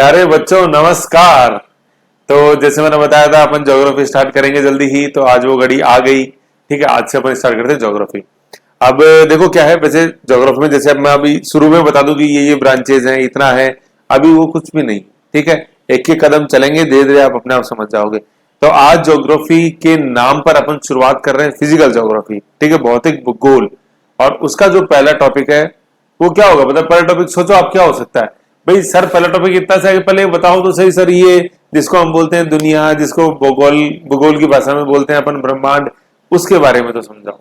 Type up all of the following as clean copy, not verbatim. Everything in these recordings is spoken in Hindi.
प्यारे बच्चों नमस्कार। तो जैसे मैंने बताया था अपन ज्योग्राफी स्टार्ट करेंगे जल्दी ही, तो आज वो घड़ी आ गई। ठीक है, आज से अपन स्टार्ट करते हैं ज्योग्राफी। अब देखो क्या है, वैसे ज्योग्राफी में जैसे अब मैं अभी शुरू में बता दूं कि ये ब्रांचेज हैं, इतना है, अभी वो कुछ भी नहीं। ठीक है, एक एक कदम चलेंगे, धीरे धीरे आप अपने आप समझ जाओगे। तो आज ज्योग्राफी के नाम पर अपन शुरुआत कर रहे हैं फिजिकल ज्योग्राफी। ठीक है, भौतिक भूगोल। और उसका जो पहला टॉपिक है वो क्या होगा, मतलब पहला टॉपिक सोचो आप क्या हो सकता है। भाई सर पहला टॉपिक इतना सा है, पहले बताओ तो सही सर, ये जिसको हम बोलते हैं दुनिया, जिसको भूगोल भूगोल की भाषा में बोलते हैं अपन ब्रह्मांड, उसके बारे में तो समझाओ।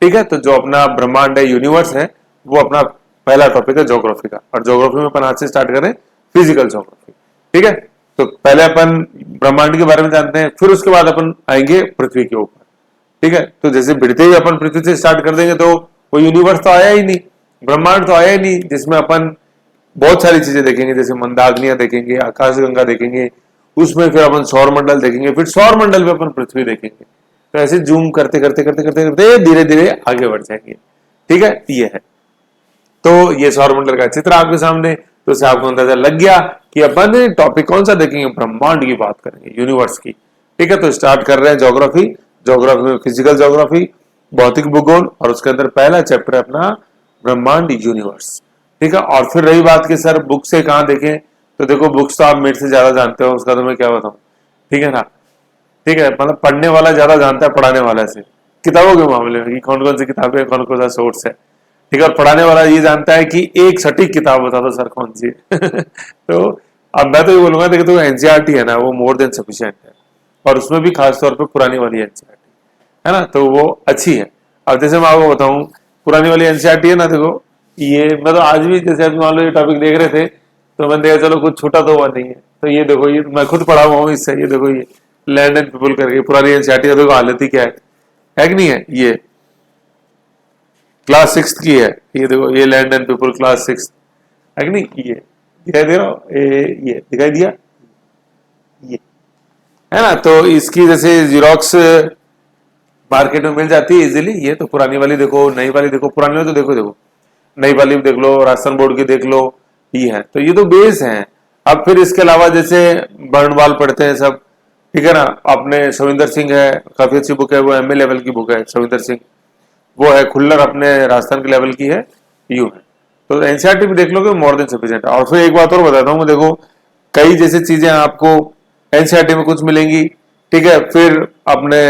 ठीक है, तो जो अपना ब्रह्मांड है, यूनिवर्स है, वो अपना पहला टॉपिक है ज्योग्राफी का। और ज्योग्राफी में अपन आज से स्टार्ट करें फिजिकल ज्योग्राफी। ठीक है, तो पहले अपन ब्रह्मांड के बारे में जानते हैं, फिर उसके बाद अपन आएंगे पृथ्वी के ऊपर। ठीक है, तो जैसे भिड़ते ही अपन पृथ्वी से स्टार्ट कर देंगे तो वो यूनिवर्स तो आया ही नहीं, ब्रह्मांड तो आया ही नहीं, जिसमें अपन बहुत सारी चीजें देखेंगे, जैसे मंदाग्नियां देखेंगे, आकाशगंगा देखेंगे, उसमें फिर अपन सौर मंडल देखेंगे, फिर सौर मंडल में अपन पृथ्वी देखेंगे। तो ऐसे जूम करते करते करते करते करते धीरे धीरे आगे बढ़ जाएंगे। ठीक है, ये है। तो ये सौर मंडल का चित्र आपके सामने, तो इससे आपको अंदाजा लग गया कि अपन टॉपिक कौन सा देखेंगे, ब्रह्मांड की बात करेंगे, यूनिवर्स की। ठीक है, तो स्टार्ट कर रहे हैं ज्योग्राफी। ज्योग्राफी में फिजिकल ज्योग्राफी, भौतिक भूगोल, और उसके अंदर पहला चैप्टर है अपना ब्रह्मांड यूनिवर्स। ठीक है, और फिर रही बात कि सर बुक से कहाँ देखें, तो देखो बुक्स तो आप मेरे से ज्यादा जानते हो, उसका तो मैं क्या बताऊं। ठीक है ना। ठीक है, मतलब पढ़ने वाला ज्यादा जानता है पढ़ाने वाला से, किताबों के मामले में कि कौन कौन सी किताबें, कौन कौन सा सोर्स है। ठीक है, और पढ़ाने वाला ये जानता है कि एक सटीक किताब बता दो सर कौन सी है तो अब मैं तो ये बोलूंगा, देखो तो एनसीईआरटी है ना, वो मोर देन सफिशिएंट है, और उसमें भी खासतौर पर पुरानी वाली एनसीईआरटी है ना, तो वो अच्छी है। अब जैसे मैं आपको बताऊं, पुरानी वाली एनसीईआरटी है ना, देखो ये मैं तो आज भी जैसे अभी मान लो ये टॉपिक देख रहे थे, तो मैंने देखा चलो कुछ छूटा तो हुआ नहीं है। तो ये देखो, ये मैं खुद पढ़ा हुआ हूँ इससे, ये देखो ये लैंड एंड पीपल करके पुरानी एनसीईआरटी, देखो हालत ही क्या है कि नहीं है। ये क्लास 6 की है, ये देखो ये लैंड एंड पीपल क्लास 6 है कि नहीं। ये दिखाई दे रहा हो, ये दिखाई दिया, ये है ना। तो इसकी जैसे जीरोक्स मार्केट में मिल जाती है इजीली। ये तो पुरानी वाली देखो, नई वाली देखो, पुरानी वाली तो देखो देखो, नई वाली भी देख लो, राजस्थान बोर्ड की देख लो, ये है। तो ये तो बेस है। अब फिर इसके अलावा जैसे बर्नवाल पढ़ते हैं सब, ठीक है ना। अपने शविंदर सिंह है, काफी अच्छी बुक है, वो एमए लेवल की बुक है शविंदर सिंह। वो है खुल्लर, अपने राजस्थान के लेवल की है, यू है। तो एनसीईआरटी भी देख लोगे, मोर देन सफिशिएंट है। और फिर एक बात और बताता हूँ मैं, देखो कई जैसे चीजें आपको एनसीईआरटी में कुछ मिलेंगी, ठीक है, फिर अपने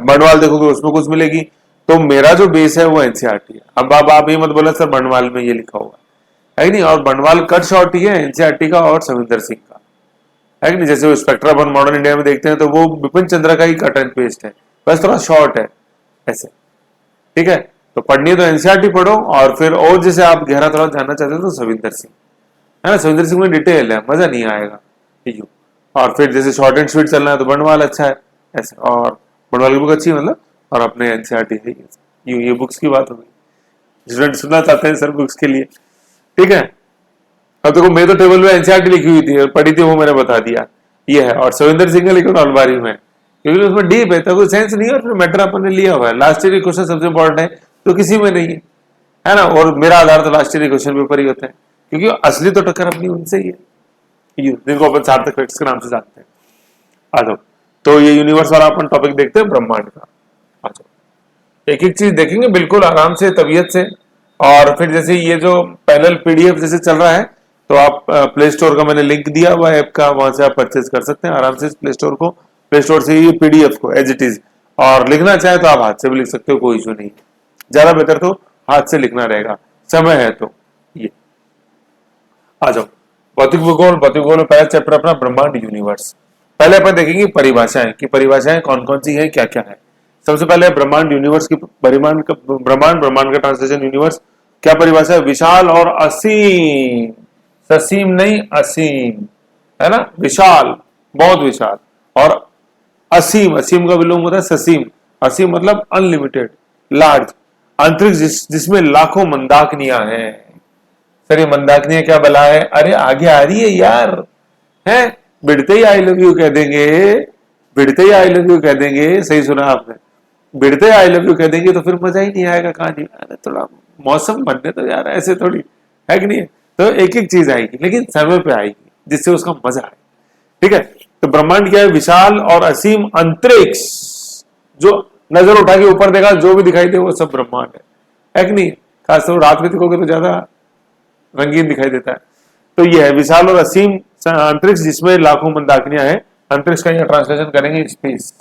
बर्नवाल देखोगे उसमें कुछ मिलेगी। तो मेरा जो बेस है वो एनसीईआरटी है। अब आप ये मत बोला सर बर्नवाल में ये लिखा हुआ है कि नहीं, और बर्नवाल कट शॉर्ट ही है एनसीईआरटी का और शविंदर सिंह का, है कि नहीं। जैसे वो स्पेक्ट्रा अपन मॉडर्न इंडिया में देखते हैं तो वो बिपिन चंद्र का ही कट एंड पेस्ट है, बस थोड़ा शॉर्ट है ऐसे। ठीक है, तो पढ़नी तो एनसीईआरटी पढ़ो, और फिर और जैसे आप गहरा थोड़ा जानना चाहते हो तो शविंदर सिंह है ना, शविंदर सिंह में डिटेल है, मजा नहीं आएगा यू। और फिर जैसे शॉर्ट एंड स्वीट चलना है तो बर्नवाल अच्छा है ऐसे, और बर्नवाल की बुक अच्छी है मतलब, और अपने एनसीईआरटी है यू। ये बुक्स की बात होगी, स्टूडेंट सुनना चाहते हैं सर बुक्स के लिए। ठीक है, अब देखो मैं तो टेबल में एनसीईआरटी लिखी हुई थी, पढ़ी थी, वो मैंने बता दिया ये है। और शविंदर सिंह का लिखा अलमारी में, क्योंकि उसमें डीप है तो कोई सेंस नहीं है, और फिर मैटर अपन ने लिया हुआ है। लास्ट ईयर क्वेश्चन सबसे इंपॉर्टेंट है, तो किसी में नहीं है ना। और मेरा आधार तो लास्ट ईयर क्वेश्चन पेपर ही होते हैं, क्योंकि असली तो टक्कर अपनी उनसे ही है, जिनको अपन सार्थक फैक्ट्स के नाम से जानते हैं। आ जाओ, तो ये यूनिवर्स वाला अपन टॉपिक देखते हैं ब्रह्मांड का। आ जाओ, एक एक चीज देखेंगे बिल्कुल आराम से, तबीयत से। और फिर जैसे ये जो पैनल पीडीएफ जैसे चल रहा है, तो आप प्ले स्टोर का मैंने लिंक दिया हुआ है ऐप का, वहां से आप परचेज कर सकते हैं आराम से प्ले स्टोर को, प्ले स्टोर से ये पीडीएफ को एज इट इज। और लिखना चाहे तो आप हाथ से भी लिख सकते हो, कोई इशू नहीं, ज्यादा बेहतर तो हाथ से लिखना रहेगा, समय है तो। ये आ जाओ, भौतिक भूगोल। भौतिक भूगोल में पहला चैप्टर अपना ब्रह्मांड यूनिवर्स। पहले अपन देखेंगे परिभाषाएं, कि परिभाषाएं कौन कौन सी है, क्या क्या है। सबसे पहले ब्रह्मांड यूनिवर्स की ब्रह्मांड का ट्रांसलेशन यूनिवर्स। क्या परिभाषा है, विशाल और असीम, ससीम नहीं असीम, है ना, विशाल, बहुत विशाल, और असीम, असीम का विलोम होता है ससीम। असीम मतलब अनलिमिटेड, लार्ज, अंतरिक्ष जिसमें लाखों मंदाकिनियां हैं। सर ये मंदाकिनियां क्या बला है, अरे आगे आ रही है यार, है बिड़ते ही आई लव यू कह देंगे, बिड़ते ही आई लव यू कह देंगे, सही सुना आपने, बिड़ते आई लव यू कह देंगे तो फिर मजा ही नहीं आएगा कहानी। अरे थोड़ा मौसम बनने तो यार, ऐसे थोड़ी है कि नहीं। तो एक एक चीज आएगी, लेकिन समय पे आएगी, जिससे उसका मजा आए। ठीक है, तो ब्रह्मांड क्या है? विशाल और असीम अंतरिक्ष, जो नजर उठा के ऊपर देखा जो भी दिखाई दे वो सब ब्रह्मांड है कि नहीं? खासतौर रात में देखोगे तो ज्यादा रंगीन दिखाई देता है। तो ये है विशाल और असीम अंतरिक्ष जिसमें लाखों मंदाकिनियां हैं। अंतरिक्ष का यह ट्रांसलेशन करेंगे स्पेस।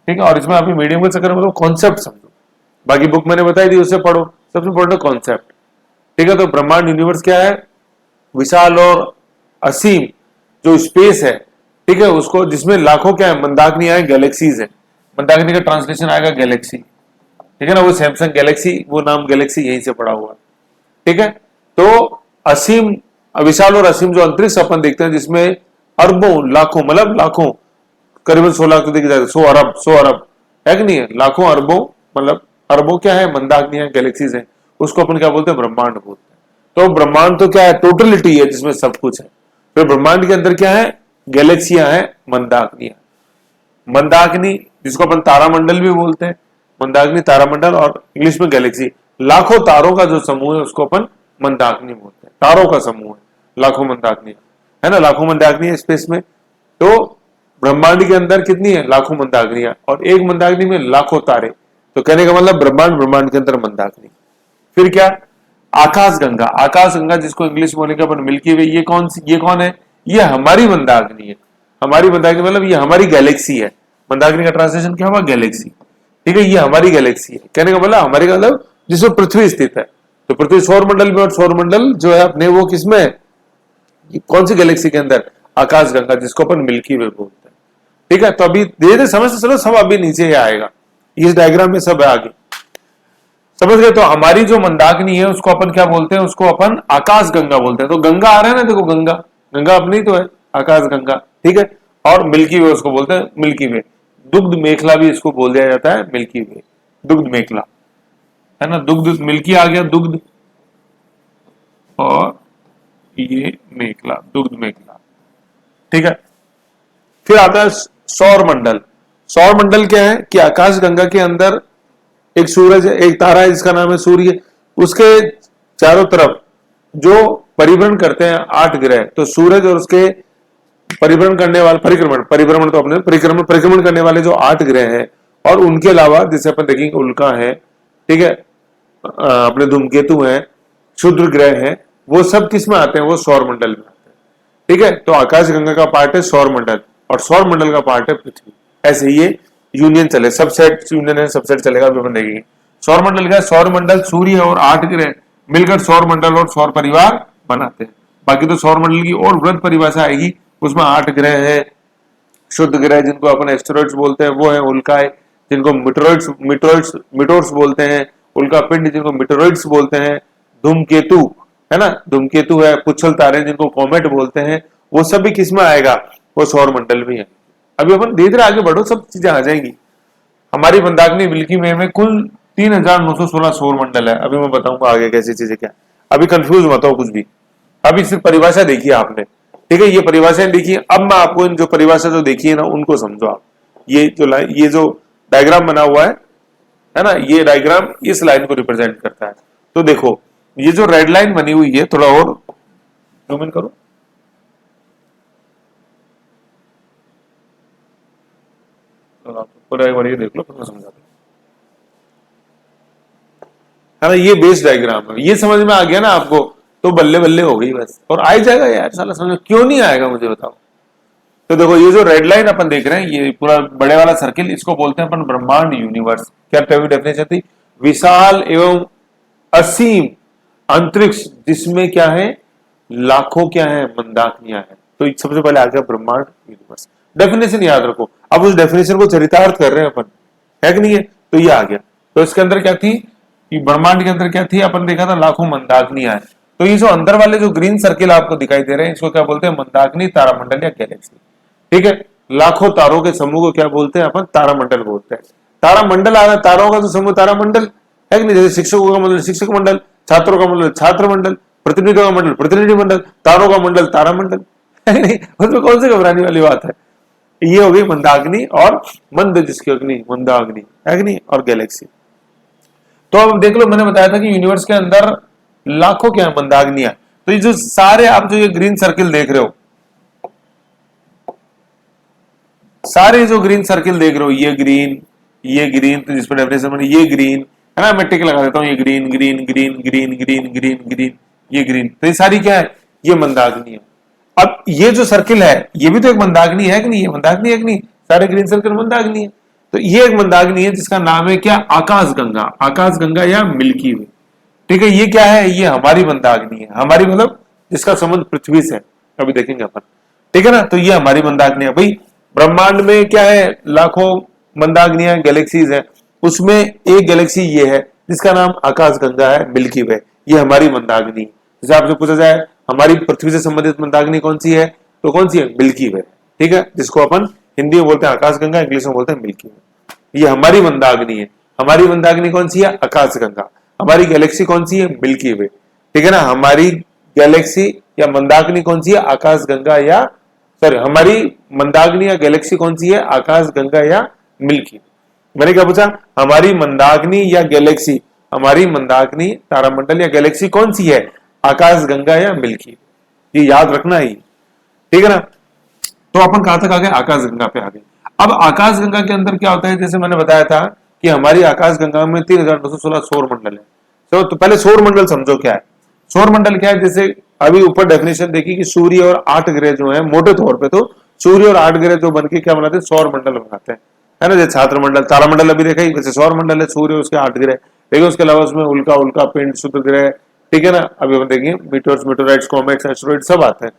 ठीक है, और इसमें अभी मीडियम के चक्कर में मतलब कॉन्सेप्ट समझो, बाकी बुक मैंने बताई थी उससे पढ़ो, सबसे इंपॉर्टेंट कॉन्सेप्ट। ठीक है, तो ब्रह्मांड यूनिवर्स क्या है? विशाल और असीम जो स्पेस है, ठीक है, उसको जिसमें लाखों क्या है? मंदाकिनियां हैं, गैलेक्सीज है। मंदाकिनी का ट्रांसलेशन आएगा गैलेक्सी। ठीक है ना, वो सैमसंग गैलेक्सी, वो नाम गैलेक्सी यहीं से पड़ा हुआ है। ठीक है, तो असीम, विशाल और असीम जो अंतरिक्ष अपन देखते हैं जिसमें अरबों लाखों, मतलब लाखों, करीबन 16 लाख तो देखी जाए 100 अरब, 100 अरब है कि नहीं है? लाखों अरबों, मतलब अरबों क्या है? मंदाकिनियां, गैलेक्सीज है। उसको अपन क्या बोलते हैं? ब्रह्मांड बोलते हैं। तो ब्रह्मांड तो क्या है? टोटलिटी है जिसमें सब कुछ है। फिर ब्रह्मांड के अंदर क्या है? गैलेक्सियां हैं, मंदाकिनियां। मंदाकिनी जिसको अपन तारामंडल भी बोलते हैं, मंदाकिनी तारामंडल, और इंग्लिश में गैलेक्सी। लाखों तारों का जो समूह है उसको अपन मंदाकिनी बोलते हैं। तारों का समूह है लाखों मंदाकिनी, है ना? लाखों मंदाकिनी है स्पेस में। तो ब्रह्मांड के अंदर कितनी है? लाखों मंदाकिनियां, और एक मंदाकिनी में लाखों तारे। तो कहने का मतलब ब्रह्मांड, ब्रह्मांड के अंदर मंदाकिनी। फिर क्या? आकाश गंगा। आकाश गंगा जिसको इंग्लिश बोलेंगे अपन मिल्की वे, ये कौन है? ये हमारी मंदाकिनी है। हमारी मंदाकिनी मतलब ये हमारी गैलेक्सी है। मंदाकिनी का ट्रांसलेशन क्या हुआ? गैलेक्सी। ठीक है, ये हमारी गैलेक्सी है। कहने का मतलब हमारी का मतलब जिसमें पृथ्वी स्थित है। तो पृथ्वी सौर मंडल में, और सौर मंडल जो है अपने वो किसमें है? कौन सी गैलेक्सी के अंदर? आकाश गंगा, जिसको अपन मिल्की वे बोलते हैं। ठीक है, तो अभी धीरे धीरे समझ चलो, सब अभी नीचे ही आएगा, इस डायग्राम में सब है आगे। समझ गए? तो हमारी जो मंदाकिनी है उसको अपन क्या बोलते हैं? उसको अपन आकाश गंगा बोलते हैं। तो गंगा आ रहा है ना, देखो गंगा, गंगा अपनी तो है, आकाश गंगा। ठीक है, और मिल्की वे उसको बोलते हैं मिल्की वे। दुग्ध मेखला भी इसको बोल दिया जाता है, मिल्की वे, दुग्ध मेखला, है ना? दुग्ध, मिल्की आ गया दुग्ध, और ये मेखला, दुग्ध मेखला। ठीक है, फिर आता है सौर मंडल। सौर मंडल क्या है? कि आकाश गंगा के अंदर एक सूरज है, एक तारा है जिसका नाम है सूर्य। उसके चारों तरफ जो परिभ्रमण करते हैं 8 ग्रह, तो सूरज और उसके परिभ्रमण करने वाले, परिभ्रमण तो अपने परिक्रमण करने वाले जो 8 ग्रह हैं, और उनके अलावा जैसे अपन देखेंगे उल्का है, ठीक है, अपने धूमकेतु है, क्षुद्र ग्रह है, वो सब किस में आते हैं? वो सौर मंडल में आते हैं। ठीक है, तो आकाश गंगा का पार्ट है सौर मंडल, और सौर मंडल का पार्ट है पृथ्वी। ऐसे ये यूनियन चले, सबसेट यूनियन है, सबसेट चलेगा, अभी अपन देखेंगे। सौर मंडल क्या है? सौर मंडल सूर्य और 8 ग्रह मिलकर सौर मंडल और सौर परिवार बनाते हैं। बाकी तो सौर मंडल की और वृहद परिभाषा आएगी, उसमें 8 ग्रह है, शुद्ध ग्रह जिनको अपन एस्टेरॉइड्स बोलते हैं वो है, उल्का है जिनको मिटोर्स बोलते हैं, उल्का पिंड जिनको मिटोरॉइड्स बोलते हैं, धूमकेतु है ना, धूमकेतु है, पुच्छल तारे जिनको कॉमेट बोलते हैं, वो सब भी किस में आएगा? वो सौर मंडल भी है। अभी अपन धीरे धीरे आगे बढ़ो, सब चीजें आ जाएंगी। हमारी मंदाकिनी मिल्की वे में कुल 3916 सौर मंडल है। अभी मैं बताऊंगा आगे कैसी चीजें क्या। अभी कंफ्यूज मत हो कुछ भी, अभी सिर्फ परिभाषा देखिए आपने, ठीक है, ये परिभाषाएं देखिए। अब मैं आपको इन जो परिभाषा जो देखी है ना उनको समझो आप। ये जो डायग्राम बना हुआ है ना, ये डायग्राम इस लाइन को रिप्रेजेंट करता है। तो देखो ये जो रेड लाइन बनी हुई है, थोड़ा और जूम इन करो, पूरा एक बार ये देख लो, फिर मैं समझाता हूं, है ना। ये बेस डायग्राम है, ये समझ में आ गया ना आपको, तो बल्ले बल्ले हो गई बस। और आ जाएगा यार, साला समझ क्यों नहीं आएगा मुझे बताओ। तो देखो ये जो रेड लाइन अपन देख रहे हैं, ये पूरा बड़े वाला सर्किल, इसको बोलते हैं अपन ब्रह्मांड यूनिवर्स। क्या डेफिनेशन थी? विशाल एवं असीम अंतरिक्ष जिसमें क्या है? लाखों क्या है? मंदाकिनियां है। तो सबसे पहले आ गया ब्रह्मांड यूनिवर्स। डेफिनेशन याद रखो, अब उस डेफिनेशन को चरितार्थ कर रहे हैं अपन, है कि नहीं है? तो ये आ गया। तो इसके अंदर क्या थी कि ब्रह्मांड के अंदर क्या थी? अपन देखा था लाखों मंदाकिनियां है। तो ये जो अंदर वाले जो ग्रीन सर्किल आपको दिखाई दे रहे हैं, इसको क्या बोलते हैं? मंदाकिनी, तारामंडल या गैलेक्सी। ठीक है, लाखों तारों के समूह को क्या बोलते हैं? अपन तारामंडल बोलते हैं। तारामंडल आ रहा है, तारों का जो समूह तारामंडल है कि नहीं? जैसे शिक्षकों का मंडल शिक्षक मंडल, छात्रों का मंडल छात्र मंडल, प्रतिनिधियों का मंडल प्रतिनिधि मंडल, तारों का मंडल तारामंडल, है नहीं? उसमें कौन सी घबराने वाली बात है? ये हो गई मंदाकिनी और मंद जिसकी अग्नि, मंदाग्नि, है कि नहीं, और गैलेक्सी। तो अब देख लो, मैंने बताया था कि यूनिवर्स के अंदर लाखों क्या है? मंदाग्नियां। तो ये जो सारे आप जो ये ग्रीन सर्किल देख रहे हो, सारे जो ग्रीन सर्किल देख रहे हो, ये ग्रीन, तो जिस पर डेफिनेशन बनी ये ग्रीन है ना, मैं टिक लगा देता हूं, ये green green green green green green green, ये ग्रीन, तो ये सारी क्या है, ये मंदाग्नि है। अब ये जो सर्किल है ये भी तो एक मंदाग्नि है कि नहीं, ये मंदाग्नि है कि नहीं, सारे ग्रीन सर्किल मंदाग्नि है। तो ये एक मंदाग्नि है जिसका नाम है क्या, आकाशगंगा, आकाशगंगा या मिल्की वे। ठीक है, ये क्या है, ये हमारी मंदाग्नि है, हमारी मतलब जिसका संबंध पृथ्वी से, अभी देखेंगे अपन। ठीक है ना, तो ये हमारी मंदाग्नि है। भाई ब्रह्मांड में क्या है, लाखों मंदाग्नियां गैलेक्सीज है, उसमें एक गैलेक्सी ये है जिसका नाम आकाशगंगा है, मिल्की वे, ये हमारी मंदाग्नि। जैसे आपसे पूछा जाए हमारी पृथ्वी से संबंधित मंदाग्नि कौन सी है, तो कौन सी है, मिल्की वे। ठीक है, जिसको अपन हिंदी में बोलते हैं आकाशगंगा, इंग्लिश में बोलते हैं मिल्की वे, ये हमारी मंदाग्नि है। हमारी मंदाग्नि कौन सी है, आकाशगंगा। हमारी गैलेक्सी कौन सी है, मिल्की वे। ठीक है ना, हमारी गैलेक्सी या मंदाग्नि कौन सी है, आकाशगंगा या सॉरी हमारी मंदाग्नि या गैलेक्सी कौन सी है, आकाशगंगा या मिल्की। मैंने क्या पूछा, हमारी मंदाग्नि या गैलेक्सी, हमारी मंदाग्नि तारामंडल या गैलेक्सी कौन सी है, आकाशगंगा या मिल्की। ये याद रखना ही, ठीक है ना। तो अपन कहां तक आ गए, आकाशगंगा पे आ गए। अब आकाशगंगा के अंदर क्या होता है, जैसे मैंने बताया था कि हमारी आकाशगंगा में 3916 सौर मंडल है। तो पहले सौर मंडल समझो क्या है। सौर मंडल क्या है, जैसे अभी ऊपर डेफिनेशन देखी कि सूर्य और 8 ग्रह जो है, मोटे तौर पे तो सूर्य और 8 ग्रह जो बनके क्या बनाते हैं, सौर मंडल बनाते हैं, है ना। जैसे छात्र मंडल, तारामंडल अभी देखा ही, वैसे सौर मंडल है, सूर्य उसके 8 ग्रह, लेकिन उसके अलावा उसमें उल्का उल्का पिंड, क्षुद्र ग्रह, ठीक है ना। अभी हम देखिए मीटर्स, मीटोराइट्स, कॉमेट्स, एस्टेरॉइड सब आते हैं,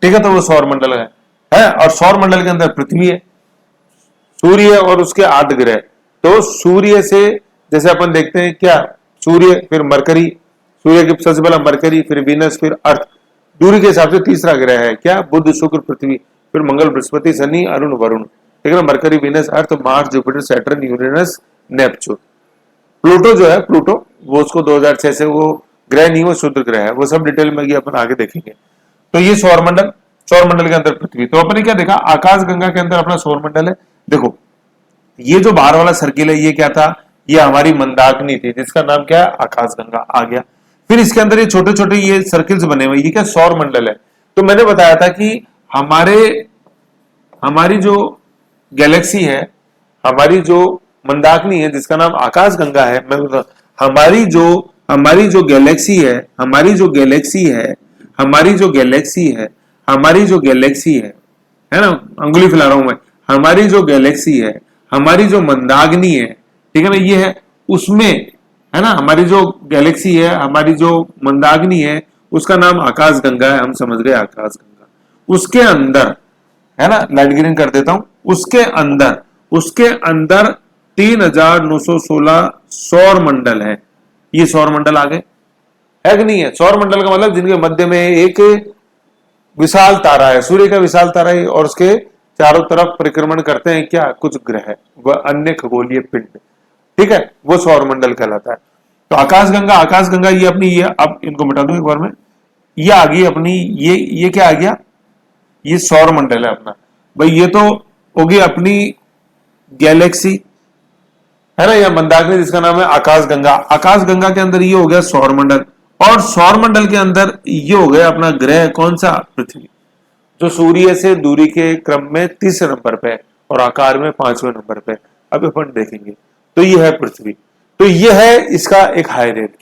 ठीक है। तो वो सौर मंडल है। और सौर मंडल के अंदर पृथ्वी है, सूर्य और उसके 8 ग्रह। तो सूर्य से जैसे अपन देखते हैं क्या, सूर्य, फिर मरकरी, सूर्य के सबसे पहला मरकरी, फिर वीनस, फिर अर्थ। दूरी के हिसाब से तीसरा ग्रह है क्या, बुध, शुक्र, पृथ्वी, फिर मंगल, बृहस्पति, शनि, अरुण, वरुण, ठीक है ना। Mercury, Venus, Earth, Mars, Jupiter, Saturn, Uranus, Neptune. Pluto जो है, प्लूटो वो उसको 2006 से वो ग्रह नहीं, वो शुद्ध ग्रह है, वो सब डिटेल में अपन आगे देखेंगे। तो ये सौर मंडल, सौर मंडल के अंदर पृथ्वी। तो अपन ने क्या देखा, आकाशगंगा के अंदर अपना सौर मंडल है। देखो ये जो बाहर वाला सर्किल है ये क्या था, ये हमारी मंदाग्नि थी जिसका नाम क्या है, आकाशगंगा आ गया। फिर इसके अंदर ये छोटे छोटे ये सर्किल्स बने हुए, ये क्या, सौर मंडल है। तो मैंने बताया था कि हमारी जो गैलेक्सी है, हमारी जो मंदाग्नि है जिसका नाम आकाशगंगा है, मैं हमारी जो गैलेक्सी है, हमारी जो गैलेक्सी है, हमारी जो गैलेक्सी है, हमारी जो गैलेक्सी है ना, अंगुली फैला रहा हूं मैं, हमारी जो गैलेक्सी है, हमारी जो मंदाग्नि है, ठीक है ना, ये है उसमें, है ना, हमारी जो गैलेक्सी है, हमारी जो मंदाग्नि है, उसका नाम आकाशगंगा है, हम समझ गए आकाशगंगा। उसके अंदर, है ना, लाइट ग्रीन कर देता हूं, उसके अंदर 3916 सौर मंडल है। ये सौर मंडल आ गए, है कि नहीं है। सौर मंडल का मतलब जिनके मध्य में एक विशाल तारा है, सूर्य का विशाल तारा है, और उसके चारों तरफ परिक्रमण करते हैं क्या, कुछ ग्रह व अन्य खगोलीय पिंड, ठीक है, वो सौर मंडल कहलाता है। तो आकाशगंगा ये अपनी, ये अब इनको मिटा दूं एक बार में, ये आ गई अपनी, ये क्या आ गया, ये सौर मंडल है अपना। भाई ये तो होगी अपनी गैलेक्सी, है ना, या मंदाग्नि जिसका नाम है आकाशगंगा। आकाशगंगा के अंदर ये हो गया सौर मंडल, और सौर मंडल के अंदर ये हो गया अपना ग्रह कौन सा, पृथ्वी, जो सूर्य से दूरी के क्रम में 30 नंबर पे और आकार में 5वें नंबर पे। अब अपन देखेंगे, तो ये है पृथ्वी। तो ये है इसका एक हाई रेट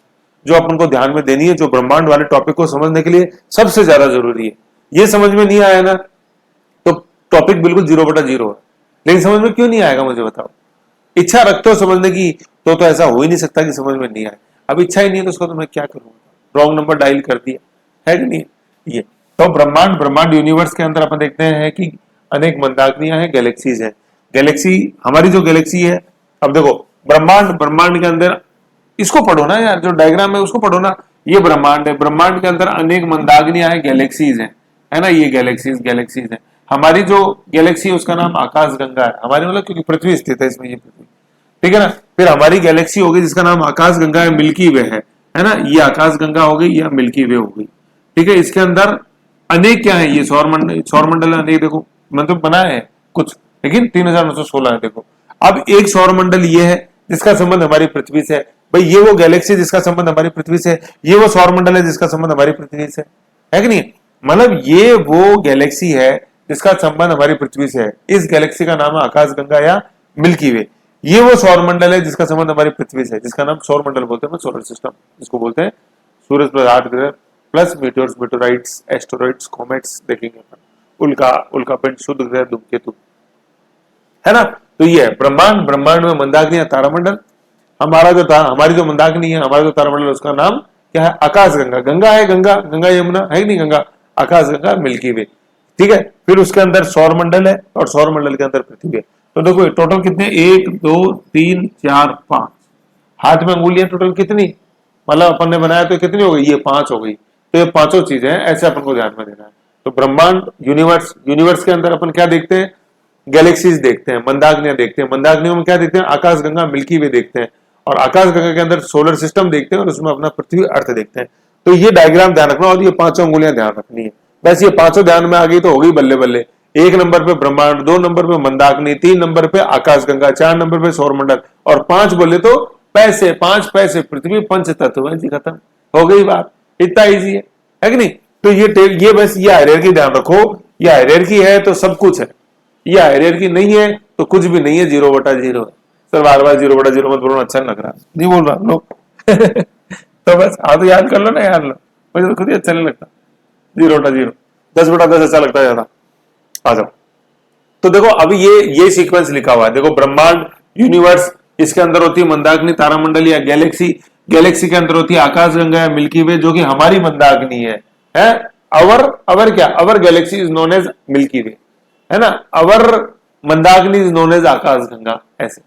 जो अपन को ध्यान में देनी है, जो ब्रह्मांड वाले टॉपिक को समझने के लिए सबसे ज्यादा जरूरी है। ये समझ में नहीं आया ना, तो टॉपिक बिल्कुल 0/0 है। लेकिन समझ में क्यों नहीं आएगा मुझे बताओ, इच्छा रखते हो समझने की, तो ऐसा हो ही नहीं सकता कि समझ में नहीं आए। अब इच्छा ही नहीं है तो उसको तो मैं क्या करूंगा, रॉन्ग नंबर डायल कर दिया, है कि नहीं। ये तो ब्रह्मांड यूनिवर्स के अंदर अपन देखते हैं कि अनेक मंदाग्नियां हैं, गैलेक्सीज हैं। गैलेक्सी, हमारी जो गैलेक्सी है, अब देखो ब्रह्मांड के अंदर, इसको पढ़ो ना यार, जो डायग्राम है उसको पढ़ो ना। ये ब्रह्मांड है, ब्रह्मांड के अंदर अनेक मंदाग्नियां हैं, गैलेक्सीज हैं, है ना, ये गैलेक्सीज हैं। हमारी जो गैलेक्सी है उसका नाम आकाशगंगा है, हमारी मतलब क्योंकि पृथ्वी स्थित है इसमें, ये पृथ्वी, ठीक है ना। फिर हमारी गैलेक्सी होगी जिसका नाम आकाशगंगा है, मिल्की वे है ना, ये आकाशगंगा हो गई या मिल्की वे हो गई, ठीक है। इसके अंदर अनेक क्या है, ये सौर मंडल अनेक, देखो मतलब बनाए हैं कुछ, लेकिन 3916 है। देखो अब एक सौर मंडल ये है जिसका संबंध हमारी पृथ्वी से है, भाई ये वो गैलेक्सी जिसका संबंध हमारी पृथ्वी से, ये वो सौरमंडल है जिसका संबंध हमारी पृथ्वी से है कि नहीं। मतलब ये वो गैलेक्सी है जिसका संबंध हमारी पृथ्वी से है, इस गैलेक्सी का नाम है आकाशगंगा या मिल्की वे। ये वो सौरमंडल है जिसका संबंध हमारी पृथ्वी से है, जिसका नाम सौरमंडल बोलते हैं, सोलर सिस्टम जिसको बोलते हैं। सूरज पर 8 ग्रह प्लस मीटियोर्स, मेटेओराइट्स, एस्टेरॉइड्स, कॉमेट्स देखेंगे अपन, उल्का, उल्का पिंड, शुद्ध ग्रह, धूमकेतु, है ना। तो ये है ब्रह्मांड। ब्रह्मांड में मंदाग्नि तारामंडल, हमारा जो था, हमारी जो मंदाग्नि है, हमारा जो तारामंडल, उसका नाम क्या है? आकाशगंगा। गंगा है, गंगा, गंगा यमुना है नहीं, गंगा, आकाशगंगा, मिल्की वे, ठीक है। फिर उसके अंदर सौरमंडल है और सौरमंडल के अंदर पृथ्वी है। तो देखो टोटल कितने, 1 2 3 4 5, हाथ में अंगुलियां टोटल कितनी, मतलब अपन ने बनाया तो कितनी हो गई, ये 5 हो गई। तो ये पांचों चीजें हैं, ऐसे अपन को ध्यान में देना है। तो ब्रह्मांड, यूनिवर्स, यूनिवर्स के अंदर अपन क्या देखते हैं? गैलेक्सीज देखते हैं, मंदाग्नियां देखते हैं, मंदाग्नियों में क्या देखते हैं? आकाशगंगा, मिल्की वे देखते हैं, और आकाशगंगा के अंदर सोलर सिस्टम देखते हैं, और उसमें अपना पृथ्वी अर्थ देखते हैं। तो ये डायग्राम ध्यान रखना, और ये पांचों अंगुलियां ध्यान रखनी है। बस ये पांचों ध्यान में आ गई तो हो गई बल्ले बल्ले। 1 नंबर पे ब्रह्मांड, 2 नंबर पे मंदाग्नि, 3 नंबर पे आकाशगंगा, 4 नंबर पे सौरमंडल, और 5 बोले तो पैसे, 5 पैसे पृथ्वी, पंच तत्व है जी, खत्म हो गई बात। इतना इजी है कि नहीं। तो ये बस ये हायरार्की ध्यान रखो, ये हायरार्की है तो सब कुछ है, ये हायरार्की नहीं है तो कुछ भी नहीं है, 0/0 है। सर बार बार 0/0 मत बोलना, अच्छा नहीं लग रहा, नहीं बोल रहा लो तो बस तो याद कर लो ना यार, लो, मुझे तो खुद ही अच्छा नहीं लगता 0/0, 10/10 अच्छा लगता है ज्यादा। आ जाओ, तो देखो अभी ये सीक्वेंस लिखा हुआ है, देखो ब्रह्मांड, यूनिवर्स, इसके अंदर होती है मंदाग्नि तारामंडल या गैलेक्सी, गैलेक्सी के अंदर होती है आकाशगंगा या मिल्की वे, जो कि हमारी मंदाग्नि है। अवर क्या, our galaxy is known as Milky Way, है ना। अवर मंदाग्नि इज नोन एज आकाशगंगा। ऐसे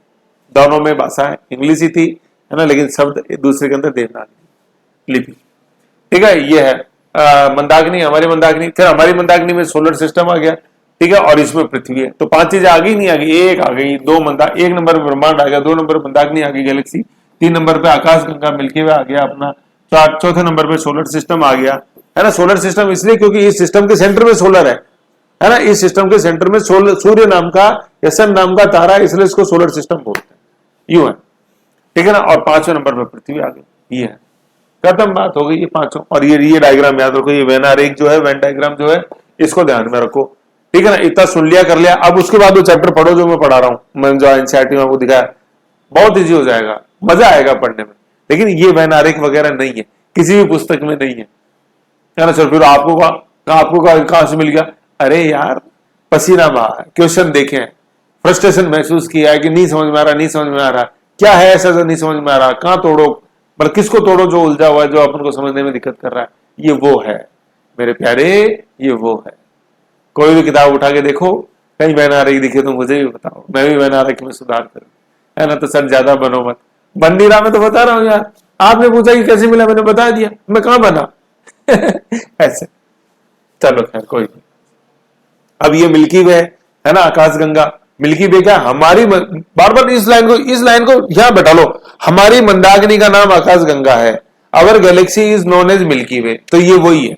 दोनों में भाषा है, इंग्लिश ही थी, है ना, लेकिन शब्द एक दूसरे के अंदर देवनागरी लिपि, ठीक है। ये है मंदाग्नि, हमारी मंदाग्नि। फिर हमारी मंदाग्नि में सोलर सिस्टम आ गया, ठीक है, और इसमें पृथ्वी है। तो 5 चीजें आ गई, नहीं आ गई, एक आ गई, 1 नंबर पर ब्रह्मांड आ गया, 2 नंबर पर मंदाग्नि आ गई गैलेक्सी, 3 नंबर पे आकाशगंगा मिल्की वे आ गया अपना, 4 नंबर पे सोलर सिस्टम आ गया, है ना। सोलर सिस्टम इसलिए क्योंकि इस सिस्टम के सेंटर में सोलर है ना, इस सिस्टम के सेंटर में सूर्य नाम का या सन नाम का तारा है, इसलिए इसको सोलर सिस्टम बोलते हैं, यूं है, ठीक है ना। और 5वें नंबर पर पृथ्वी आ गई, ये है, खत्म बात हो गई, ये पांचों। और ये डायग्राम याद रखो, ये वेन आरेख जो है, वेन डायग्राम जो है, इसको ध्यान में रखो, ठीक है ना। इतना सुन लिया, कर लिया, अब उसके बाद वो चैप्टर पढ़ो जो मैं पढ़ा रहा हूं, मैंने जो एनसीईआरटी में आपको दिखाया, बहुत इजी हो जाएगा, मजा आएगा पढ़ने में। लेकिन ये वेन आरेख वगैरह नहीं है, किसी भी पुस्तक में नहीं है ना। सर फिर आपको कहां से मिल गया? अरे यार, पसीना बहा, क्वेश्चन देखे, फ्रस्ट्रेशन महसूस किया है कि नहीं समझ में आ रहा, नहीं समझ में आ रहा, क्या है ऐसा जो नहीं समझ में आ रहा, कहां तोड़ो, पर किसको तोड़ो जो उलझा हुआ है, जो अपन को समझने में दिक्कत कर रहा है, ये वो है मेरे प्यारे, ये वो है। कोई भी किताब उठा के देखो, कहीं वैन आ रही दिखे तो मुझे भी बताओ, मैं भी वैन आ रही में सुधार करूं, है ना। तो सर ज्यादा बनो मत, बन नहीं रहा, मैं तो बता रहा हूं यार, आपने पूछा कि कैसे मिला, मैंने बता दिया, मैं कहां बना ऐसे। चलो खैर कोई नहीं। अब ये मिल्की वे है ना, आकाशगंगा, मिल्की वे क्या हमारी, बार बार इस लाइन को यहां बैठा लो, हमारी मंदाग्नि का नाम आकाशगंगा है, our galaxy is known as Milky Way. तो ये वही है,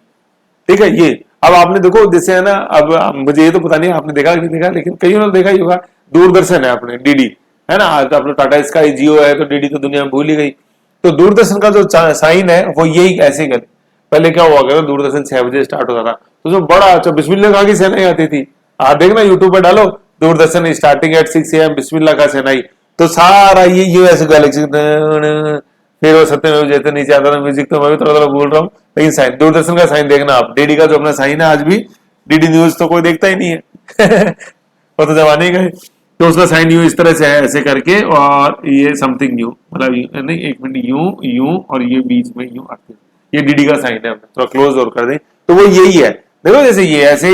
ठीक है। ये अब आपने देखो जैसे है ना, अब मुझे ये तो पता नहीं आपने देखा कि नहीं देखा, लेकिन कई ने देखा ही होगा, दूरदर्शन है अपने, डीडी है ना, आज अपने टाटा स्काई, जियो है, तो डीडी तो दुनिया में भूल ही गई। तो दूरदर्शन का जो साइन है वो यही ऐसे कर, पहले क्या हुआ करो, दूरदर्शन 6 बजे स्टार्ट होता था, तो उसमें बड़ा अच्छा बिस्मिल्लाह खां की सेनाई आती थी। आप देखना यूट्यूब पर डालो, दूरदर्शन स्टार्टिंग एट 6 AM, बिस्मिल्लाह का सेनाई, तो सारा ये ऐसे गैलेक्सी, फिर वो सत्यमेव जयते नीचे आता था म्यूजिक, तो मैं भी थोड़ा थोड़ा बोल रहा हूँ, लेकिन साइन, दूरदर्शन का साइन देखना आप, डीडी का जो अपना साइन है, आज भी डीडी न्यूज तो कोई देखता ही नहीं है वो तो जमाने गए। तो उसका साइन यूं इस तरह से है, ऐसे करके, और ये समथिंग न्यू, मतलब नहीं, 1 मिनट, यूं और ये बीच में यूं आते, ये डीडी का साइन है, थोड़ा क्लोज और कर दें तो वो यही है। देखो जैसे ये ऐसे,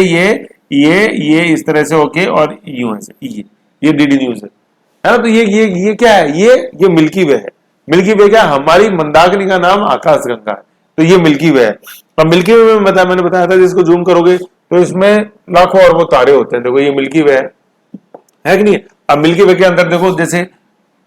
ये इस तरह से होके, और यूं ऐसे, ये डीडी न्यूज है ना। तो ये क्या है, ये मिल्की वे है। मिल्की वे क्या, हमारी मंदाकिनी का नाम आकाशगंगा है, तो ये मिल्की वे है। अब मिल्की वे में मैंने बताया था, जिसको जूम करोगे तो इसमें लाखों और वो तारे होते हैं। देखो ये मिल्की वे है कि नहीं। अब मिल्की वे के अंदर देखो, जैसे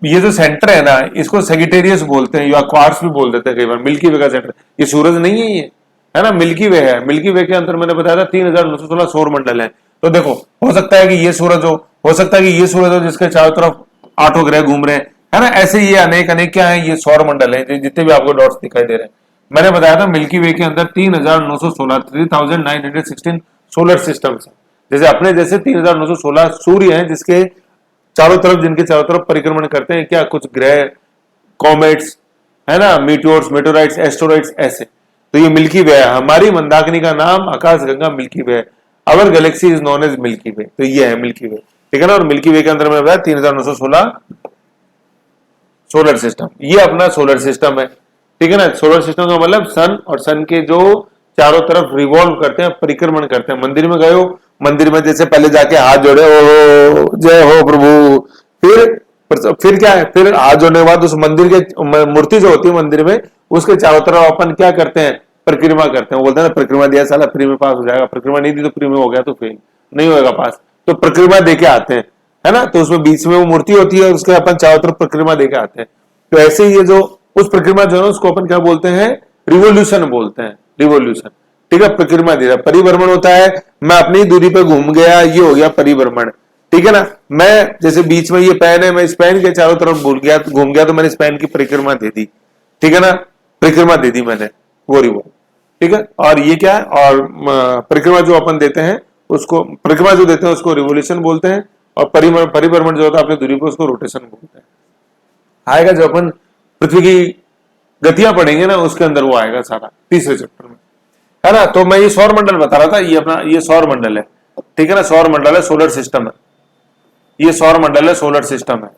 ये जो सेंटर है ना, इसको सेगिटेरियस बोलते हैं या क्वार्ट्स भी बोल देते हैं कई बार, मिल्की वे का सेंटर। ये सूरज नहीं है, ये है ना, मिल्की वे है। मिल्की वे के अंदर मैंने बताया था 3916 सौर मंडल है। तो देखो, हो सकता है कि ये सूरज हो सकता है कि ये सूरज हो, जिसके चारों तरफ 8 ग्रह घूम रहे हैं, है ना। ऐसे ये अनेक अनेक क्या है, ये सौर मंडल है, जितने भी आपको डॉट्स दिखाई दे रहे हैं। मैंने बताया था मिल्की वे के अंदर 3916 सोलर सिस्टम्स है। जैसे अपने जैसे 3916 सूर्य हैं, जिसके चारों तरफ, जिनके चारों तरफ परिक्रमण करते हैं क्या, कुछ ग्रह, कॉमेट्स, है ना, मीटियोर्स, मेटोराइट्स, एस्ट्रोइड्स, ऐसे। तो ये मिल्की वे है। हमारी मंदाकिनी का नाम आकाशगंगा मिल्की वे है। Our galaxy is known as Milky Way. तो ये है मिल्की वे, ठीक है ना। और मिल्की वे के अंदर मैंने बताया 3916 सोलर सिस्टम, ये अपना सोलर सिस्टम है, ठीक है ना। सोलर सिस्टम का मतलब सन, और सन के जो चारों तरफ रिवॉल्व करते हैं, परिक्रमण करते हैं। मंदिर में गए हो, मंदिर में जैसे पहले जाके हाथ जोड़े, ओ जय हो प्रभु, फिर क्या है, फिर हाथ जोड़ने के बाद उस मंदिर के मूर्ति जो होती है मंदिर में, उसके चारों तरफ अपन क्या करते हैं, परिक्रमा करते हैं। वो बोलते हैं ना, परिक्रमा दिया साला फ्री में पास हो जाएगा, परिक्रमा नहीं दी तो फ्री में हो गया तो फेल नहीं होगा पास, तो परिक्रमा देके आते हैं, है ना। तो उसमें बीच में वो मूर्ति होती है, उसके अपन चारों तरफ परिक्रमा देके आते हैं। तो ऐसे ही ये जो उस परिक्रमा जो है उसको अपन क्या बोलते हैं, रिवोल्यूशन बोलते हैं, रिवोल्यूशन, ठीक है। परिक्रमा दे रहा, परिभ्रमण होता है, मैं अपनी दूरी पे घूम गया, ये हो गया परिभ्रमण, ठीक है ना। मैं जैसे बीच में ये पैन है, मैं इस पैन के चारों तरफ भूल गया, घूम गया, तो मैंने इस पैन की परिक्रमा दे दी, ठीक है ना, परिक्रमा दे दी मैंने, वो रिवोल्व, ठीक है। और ये क्या है, और परिक्रमा जो अपन देते हैं उसको, परिक्रमा जो देते हैं उसको रिवोल्यूशन बोलते हैं, और परिभ्रमण जो होता है अपनी दूरी पर, उसको रोटेशन बोलते हैं। आएगा जो अपन पृथ्वी की गतियां पढ़ेंगे ना, उसके अंदर वो आएगा सारा, तीसरे चैप्टर में, है ना। तो मैं ये सौर मंडल बता रहा था, ये अपना ये सौर मंडल है, ठीक है ना। सौर मंडल है, सोलर सिस्टम है, ये सौर मंडल है, सोलर सिस्टम है।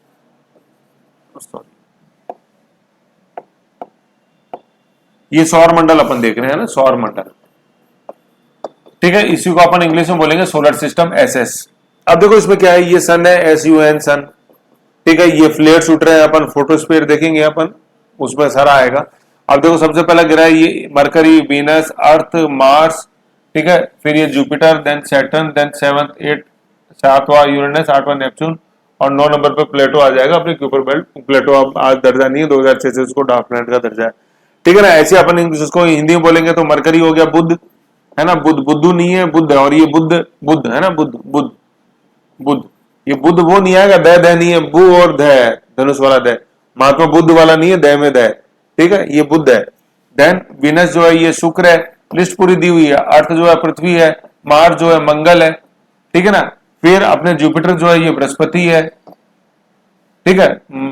ये सौर मंडल अपन देख रहे हैं ना, सौर मंडल, ठीक है। इसी को अपन इंग्लिश में बोलेंगे सोलर सिस्टम, एसएस। अब देखो इसमें क्या है, ये सन है, SUN सन, ठीक है। ये फ्लेयर्स उठ रहे हैं, अपन फोटोस्फीयर देखेंगे अपन, उसमें सारा आएगा। अब देखो सबसे पहला गिरा है ये मरकरी, वीनस, अर्थ, मार्स, ठीक है। फिर ये जुपिटर, देन सैटर्न, देन 7वां यूरेनस, 8वां नेपच्यून, और 9 नंबर पे प्लेटो आ जाएगा अपने क्यूपर बेल्ट। प्लेटो अब आज दर्जा नहीं है, 2006 से उसको डार्क प्लैनेट का दर्जा है, ठीक है ना। ऐसे अपन इसको हिंदी में बोलेंगे तो मरकरी हो गया, बुध, है ना, बुध, बुद्धू नहीं है, बुद्ध, और ये बुद्ध, बुद्ध है ना, बुद्ध, बुद्ध, बुद्ध, ये बुद्ध वो नहीं आएगा, दह नहीं है, बु और ध, धनुष वाला द, महात्मा बुद्ध वाला नहीं है, दह में द, ठीक है, ये बुद्ध है। देन वीनस जो है ये शुक्र है, लिस्ट पूरी दी हुई है। अर्थ जो है पृथ्वी है, मार्स जो है मंगल है, ठीक है ना। फिर अपने जुपिटर जो है ये बृहस्पति है, ठीक है,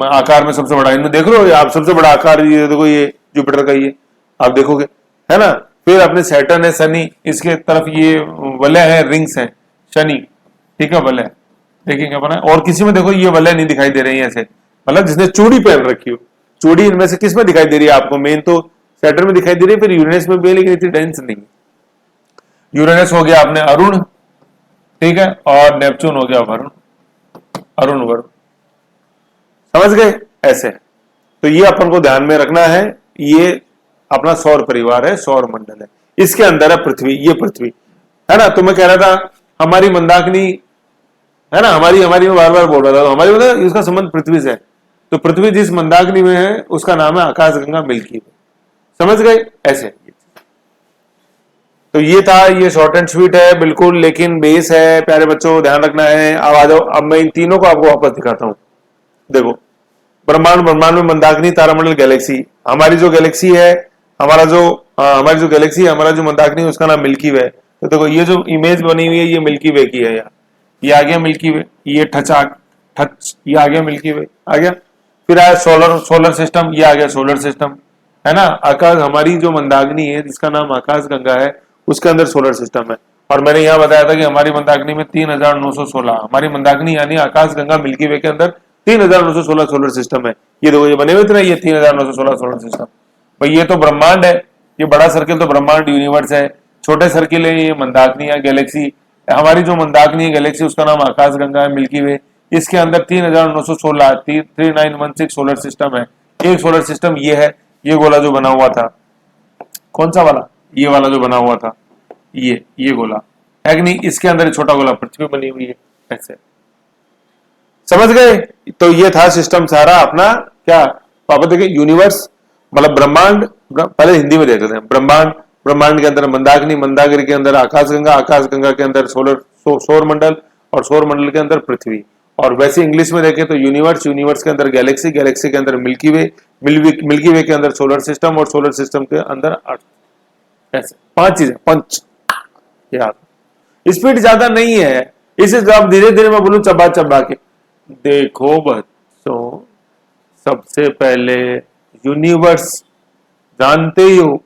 आकार में सबसे बड़ा, इनमें देख लो आप, सबसे बड़ा आकार ये देखो, ये जुपिटर का, ये आप देखोगे, है ना। फिर अपने सैटर्न है, शनि, इसके तरफ ये वलय है, रिंग्स है, शनि, ठीक है, वलय देखेंगे अपन। और किसी में देखो ये वलय नहीं दिखाई दे रही है ऐसे, मतलब जिसने चूड़ी पहन रखी हो, चूड़ी इनमें से किस में दिखाई दे रही है आपको, मेन तो सैटर्न में दिखाई दे रही है, फिर यूरेनस में भी है, लेकिन इतनी डेंस नहीं। यूरेनस हो गया आपने अरुण, ठीक है, और नेपच्यून हो गया वरुण, अरुण वरुण, समझ गए ऐसे। तो ये अपन को ध्यान में रखना है, ये अपना सौर परिवार है, सौर मंडल है, इसके अंदर है पृथ्वी, ये पृथ्वी है ना। तो मैं कह रहा था हमारी मंदाकिनी है ना, हमारी में बार बार बोल रहा था, तो हमारी मतलब इसका संबंध पृथ्वी से है। तो पृथ्वी जिस मंदाकिनी में है उसका नाम है आकाशगंगा मिल्की वे, समझ गए ऐसे। तो ये था, ये शॉर्ट एंड स्वीट है बिल्कुल, लेकिन बेस है प्यारे बच्चों, ध्यान रखना है। अब आ जाओ, अब मैं इन तीनों को आपको वापस दिखाता हूं। देखो ब्रह्मांड, ब्रह्मांड में मंदाकिनी, तारामंडल, गैलेक्सी। हमारी जो गैलेक्सी है, हमारी जो गैलेक्सी है, हमारा जो मंदाकिनी है, उसका नाम मिल्की वे है। तो देखो ये जो इमेज बनी हुई है ये मिल्की वे की है यार, ये आ गया मिल्की वे, ये टच ये आ गया मिल्की वे, आ गया। फिर आया सोलर सिस्टम, ये आ गया सोलर सिस्टम, है ना। आकाश, हमारी जो मंदाकिनी है जिसका नाम आकाश गंगा है, उसके अंदर सोलर सिस्टम है। और मैंने यहाँ बताया था कि हमारी मंदाकिनी में 3916, हमारी मंदाकिनी यानी आकाश गंगा मिल्की वे के अंदर 3916 सोलर सिस्टम है। ये देखो ये बने हुए थे ना, ये 3916 सोलर सिस्टम। भाई ये तो ब्रह्मांड है, ये बड़ा सर्किल तो ब्रह्मांड यूनिवर्स है, छोटे सर्किल है ये मंदाकिनी है, गैलेक्सी। हमारी जो मंदाकिनी है गैलेक्सी, उसका नाम आकाश गंगा है, मिल्की वे। इसके अंदर 3916 3916 सोलर सिस्टम है। एक सोलर सिस्टम ये है, ये गोला जो बना हुआ था, कौन सा वाला, ये वाला जो बना हुआ था, ये गोला है कि नहीं, इसके अंदर छोटा गोला पृथ्वी बनी हुई है, ऐसे समझ गए। तो ये था सिस्टम सारा अपना, क्या पापा देखे, यूनिवर्स मतलब ब्रह्मांड, पहले हिंदी में देख लेते हैं। ब्रह्मांड, ब्रह्मांड के अंदर मंदाकिनी, मंदाकिनी के अंदर आकाशगंगा, आकाशगंगा के अंदर सौर मंडल, और सौर मंडल के अंदर पृथ्वी। और वैसे इंग्लिश में देखें तो यूनिवर्स, यूनिवर्स के अंदर गैलेक्सी, गैलेक्सी के अंदर मिल्की वे, मिल्की वे के अंदर सोलर सिस्टम और सोलर सिस्टम के अंदर अर्थ। ऐसे 5 चीजें, पंच याद। स्पीड ज्यादा नहीं है, इसे आप धीरे धीरे मैं बोलूं चबा चबा के देखो बच्चों। सबसे पहले यूनिवर्स, जानते ही हो,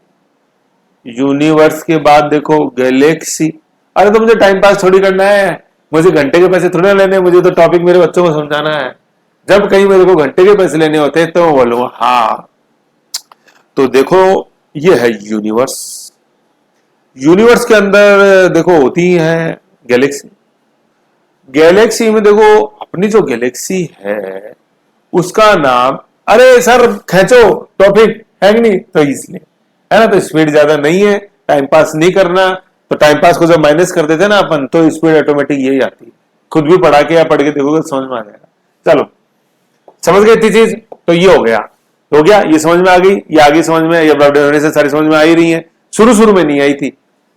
यूनिवर्स के बाद देखो गैलेक्सी। अरे तो मुझे टाइम पास थोड़ी करना है, मुझे घंटे के पैसे थोड़े लेने, मुझे तो टॉपिक मेरे बच्चों को समझाना है। जब कहीं मेरे को घंटे के पैसे लेने होते हैं तो मैं बोलूंगा हाँ। तो देखो ये है यूनिवर्स। यूनिवर्स के अंदर देखो होती है गैलेक्सी। गैलेक्सी में देखो अपनी जो गैलेक्सी है उसका नाम, अरे सर खींचो टॉपिक है कि नहीं, तो इसलिए है ना। तो स्पीड ज्यादा नहीं है, टाइम पास नहीं करना। तो टाइम पास को जब माइनस कर देते ना अपन, तो स्पीड ऑटोमेटिक यही आती है। खुद भी पढ़ा के या पढ़ के देखोगे समझ में आ जाएगा। चलो समझ गए इतनी चीज, तो ये हो गया, ये समझ में आ गई, ये आगे समझ में, ये होने से सारी समझ में आ ही रही है। शुरू में नहीं आई थी,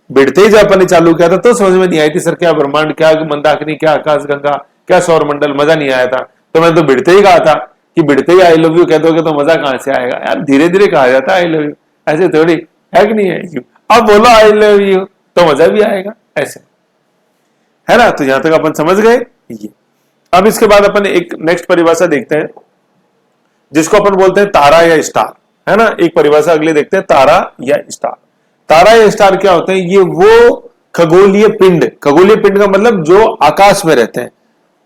बिड़ते ही जब अपन ने चालू किया था तो समझ में नहीं आई थी, सर क्या ब्रह्मांड, क्या मंदाकिनी, क्या आकाश गंगा, क्या सौर मंडल, मजा नहीं आया था। तो मैंने तो बिड़ते ही कहा था कि बिड़ते ही आई लव यू कह दोगे तो मजा कहां से आएगा यार, धीरे धीरे कहा जाता है आई लव यू, ऐसे थोड़ी है कि नहीं है। अब बोलो आई लव यू तो मजा भी आएगा, ऐसे है ना। तो यहां तक अपन समझ गए ये। अब इसके बाद अपन एक नेक्स्ट परिभाषा देखते हैं जिसको अपन बोलते हैं तारा या स्टार, है ना। एक परिभाषा अगले देखते हैं, तारा या स्टार। तारा या स्टार क्या होते हैं, ये वो खगोलीय पिंड का मतलब जो आकाश में रहते हैं,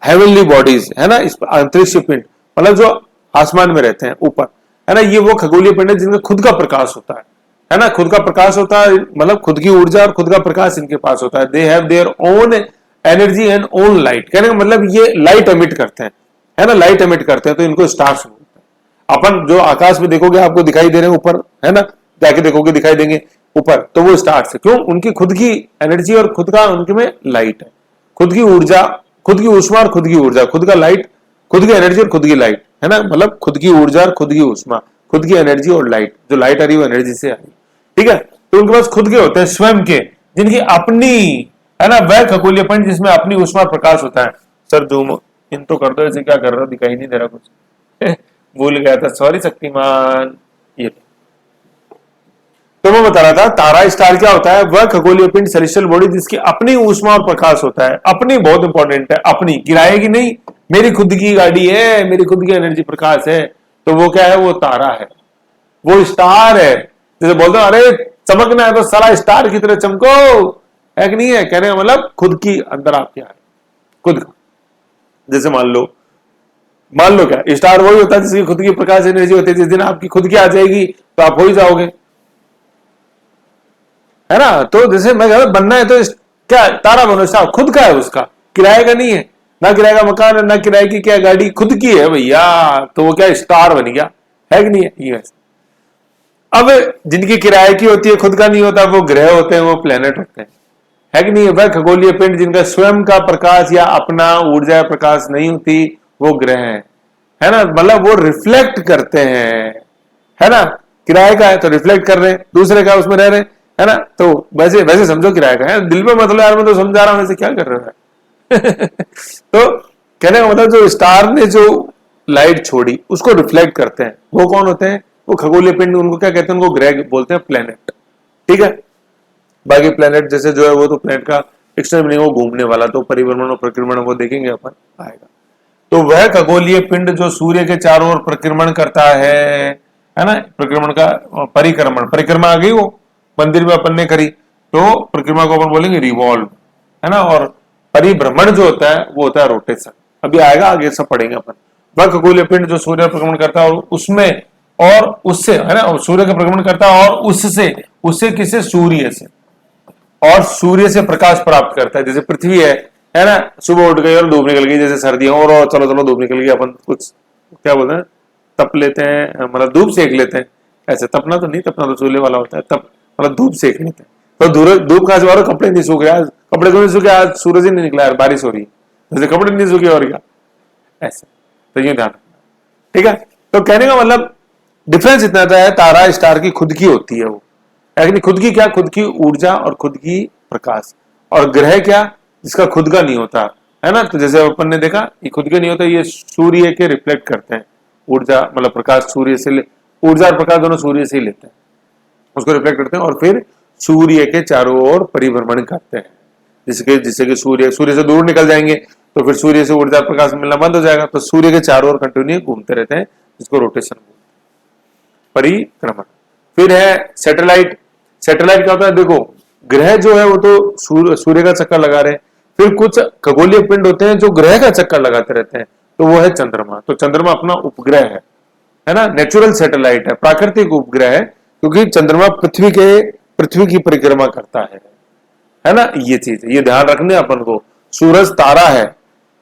हेवनली बॉडीज, है ना, अंतरिक्ष पिंड मतलब जो आसमान में रहते हैं ऊपर, है ना। ये वो खगोलीय पिंड है जिनका खुद का प्रकाश होता है ना, खुद का प्रकाश होता है, मतलब खुद की ऊर्जा और खुद का प्रकाश इनके पास होता है। They have their own energy and own light, कहने का मतलब ये लाइट एमिट करते हैं, है ना, लाइट एमिट करते हैं, तो इनको स्टार्स बोलते हैं। अपन जो आकाश में देखोगे आपको दिखाई दे रहे हैं ऊपर, है ना, जाके देखोगे दिखाई देंगे ऊपर, तो वो स्टार्स है। क्यों? उनकी खुद की एनर्जी और खुद का उनके में लाइट है, खुद की ऊर्जा, खुद की ऊष्मा और खुद की ऊर्जा, खुद का लाइट, खुद की एनर्जी और खुद की लाइट, है ना, मतलब खुद की ऊर्जा और खुद की ऊष्मा, खुद की एनर्जी और लाइट, जो लाइट आ रही है वो एनर्जी से आ रही है, ठीक है। तो उनके पास खुद के होते हैं, स्वयं के, जिनकी अपनी, है ना, वह खगोलीय पिंड जिसमें अपनी ऊष्मा और प्रकाश होता है। सर जूम इन तो कर दो, ऐसे क्या कर रहा हो, दिखाई नहीं दे रहा कुछ भूल गया था, सॉरी शक्तिमान। ये तो मैं बता रहा था तारा स्टार क्या होता है, वह खगोलीय पिंड सेलेस्टियल बॉडी जिसकी अपनी ऊष्मा और प्रकाश होता है। अपनी बहुत इंपॉर्टेंट है, अपनी, किराए की नहीं, मेरी खुद की गाड़ी है, मेरी खुद की एनर्जी प्रकाश है, तो वो क्या है, वो तारा है, वो स्टार है। जैसे बोलते हो अरे चमकना है तो सारा स्टार की तरह चमको, है कि नहीं है, कहने का मतलब खुद की अंदर आप क्या है, खुद का। जैसे मान लो क्या स्टार वही होता है जिसकी खुद की प्रकाश एनर्जी होती है। जिस दिन आपकी खुद की आ जाएगी तो आप हो ही जाओगे, है ना। तो जैसे मैं कह बनना है तो क्या तारा बनो, स्टार खुद का है, उसका किराए का नहीं है, ना किराए का मकान है, ना किराए की क्या गाड़ी, खुद की है भैया, तो वो क्या स्टार बन गया, है कि नहीं है ये। अब जिनकी किराए की होती है, खुद का नहीं होता, वो ग्रह होते हैं, वो प्लेनेट होते हैं, है कि नहीं है। वह खगोलीय पिंड जिनका स्वयं का प्रकाश या अपना ऊर्जा प्रकाश नहीं होती, वो ग्रह है ना, मतलब वो रिफ्लेक्ट करते हैं, है ना। किराए का है तो रिफ्लेक्ट कर रहे हैं, दूसरे का उसमें रह रहे हैं, है ना। तो वैसे समझो किराए का है, दिल में मतलब यार मैं तो समझा रहा हूं, वैसे क्या कर रहे हैं तो कहने का मतलब जो स्टार ने जो लाइट छोड़ी उसको रिफ्लेक्ट करते हैं, वो कौन होते हैं, वो खगोलीय पिंड, उनको क्या कहते हैं, उनको ग्रह बोलते हैं, प्लेनेट, ठीक है। बाकी प्लेनेट जैसे जो है वो तो प्लेनेट का एक्सटर्नल मीनिंग वो घूमने वाला, तो परिभ्रमण और परिक्रमण वो देखेंगे अपन आएगा। तो वह खगोलीय पिंड जो सूर्य के चारों ओर परिक्रमण करता है ना, परिक्रमण का परिक्रमा आ गई, वो मंदिर में अपन ने करी, तो परिक्रमा को अपन बोलेंगे रिवॉल्व, है ना। और परिभ्रमण जो होता है वो होता है रोटेशन, अभी आएगा, आगे सब पढ़ेंगे अपन। वह खगोलीय पिंड जो सूर्य परिक्रमण करता है और उसमें और उससे, है ना, सूर्य का परिक्रमण करता है और उससे किसे, सूर्य से, और सूर्य से प्रकाश प्राप्त करता है। जैसे पृथ्वी है ना, सुबह उठ गई और धूप निकल गई, जैसे सर्दियां और चलो धूप निकल गई, अपन कुछ क्या बोलते हैं, तप लेते हैं, मतलब धूप सेक लेते हैं। ऐसे तपना तो नहीं, तपना तो चूल्हे वाला होता है, तप मतलब धूप सेक लेते हैं। तो धूप कहां से आ रहा, कपड़े नहीं सूख रहे आज, कपड़े क्यों नहीं सूखे, आज सूरज ही नहीं निकला यार, बारिश हो रही है, जैसे कपड़े नहीं सूखे और क्या, ऐसे। तो ये ध्यान रखना, ठीक है। तो कहने का मतलब डिफरेंस इतना है, तारा स्टार की खुद की होती है वो, यानी खुद की क्या, खुद की ऊर्जा और खुद की प्रकाश, और ग्रह क्या, जिसका खुद का नहीं होता, है ना। तो जैसे अपन ने देखा ये खुद के नहीं होता, ये सूर्य के रिफ्लेक्ट करते हैं, ऊर्जा मतलब प्रकाश सूर्य से ऊर्जा और प्रकाश दोनों सूर्य से ही लेते हैं, उसको रिफ्लेक्ट करते हैं और फिर सूर्य के चारों ओर परिभ्रमण करते हैं, जिससे कि सूर्य से दूर निकल जाएंगे तो फिर सूर्य से ऊर्जा प्रकाश मिलना बंद हो जाएगा, तो सूर्य के चारों ओर कंटिन्यू घूमते रहते हैं, जिसको रोटेशन परिक्रमण। फिर है सैटेलाइट। सैटेलाइट क्या होता है, देखो ग्रह जो है वो तो सूर्य का चक्कर लगा रहे हैं, फिर कुछ खगोलीय पिंड होते हैं जो ग्रह का चक्कर लगाते रहते हैं, तो वो है चंद्रमा। तो चंद्रमा अपना उपग्रह है ना, नेचुरल सैटेलाइट है, प्राकृतिक उपग्रह है, क्योंकि चंद्रमा पृथ्वी की परिक्रमा करता है ना। ये चीज ये ध्यान रखने अपन को, सूरज तारा है,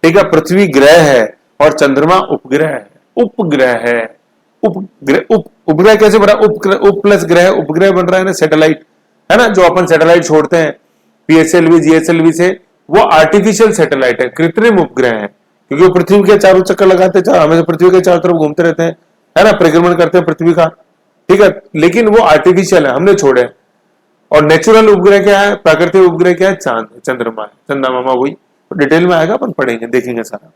ठीक है, पृथ्वी ग्रह है और चंद्रमा उपग्रह है। उपग्रह है, उपग्रह कैसे बना, उप प्लस ग्रह उपग्रह बन रहा है ना, सैटेलाइट है ना। जो अपन सैटेलाइट छोड़ते हैं PSLV GSLV से, वो आर्टिफिशियल सैटेलाइट है, कृत्रिम उपग्रह है, क्योंकि वो पृथ्वी के चारों चक्कर लगाते हैं, हमेशा पृथ्वी के चारों तरफ घूमते रहते हैं, है ना, परिक्रमण करते हैं पृथ्वी का, ठीक है, लेकिन वो आर्टिफिशियल है, हमने छोड़े। और नेचुरल उपग्रह क्या है, प्राकृतिक उपग्रह क्या है, चांद, चंद्रमा है, चंद्रमा वही डिटेल में आएगा, अपन पढ़ेंगे देखेंगे सारा।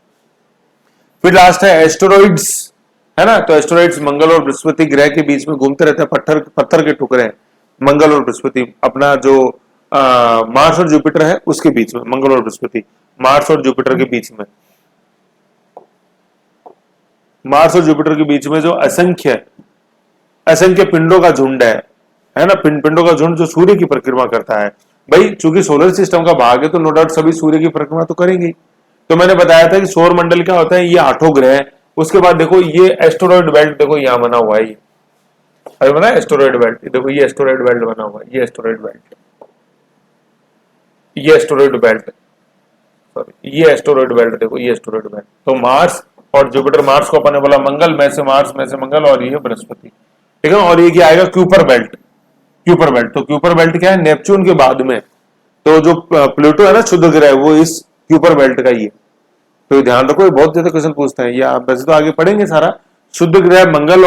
फिर लास्ट है एस्टेरॉइड्स, है ना। तो एस्टेरॉइड्स मंगल और बृहस्पति ग्रह के बीच में घूमते रहते हैं, पत्थर के टुकड़े हैं, मंगल और बृहस्पति, अपना जो मार्स और जुपिटर है उसके बीच में, मंगल और बृहस्पति मार्स और जुपिटर के बीच में, मार्स और जुपिटर के बीच में जो असंख्य पिंडों का झुंड है ना, पिंडों का झुंड जो सूर्य की परिक्रमा करता है। भाई चूंकि सोलर सिस्टम का भाग है तो नो डाउट सभी सूर्य की परिक्रमा तो करेंगे। तो मैंने बताया था कि सौर मंडल क्या होता है, ये 8 ग्रह है। उसके बाद देखो ये एस्टेरॉइड बेल्ट, देखो यहां बना हुआ है, ये अभी बना है एस्टेरॉइड बेल्ट, देखो ये एस्टेरॉइड बेल्ट बना हुआ है, ये एस्टेरॉइड बेल्ट, ये एस्टेरॉइड बेल्ट, सॉरी ये एस्टेरॉइड बेल्ट, देखो ये एस्टेरॉइड बेल्ट। तो मार्स और जुपिटर, मार्स को अपन ने बोला मंगल, में से मार्स, में से मंगल, और ये बृहस्पति, ठीक है। और ये क्या आएगा, क्यूपर बेल्ट, क्यूपर बेल्ट। तो क्यूपर बेल्ट क्या है, नेपच्यून के बाद में, तो जो प्लूटो है ना क्षुद्र ग्रह, वो इस क्यूपर बेल्ट का ही है। तो ध्यान रखो, बहुत ज्यादा क्वेश्चन पूछते हैं, या वैसे तो आगे पढ़ेंगे सारा। शुद्ध ग्रह मंगल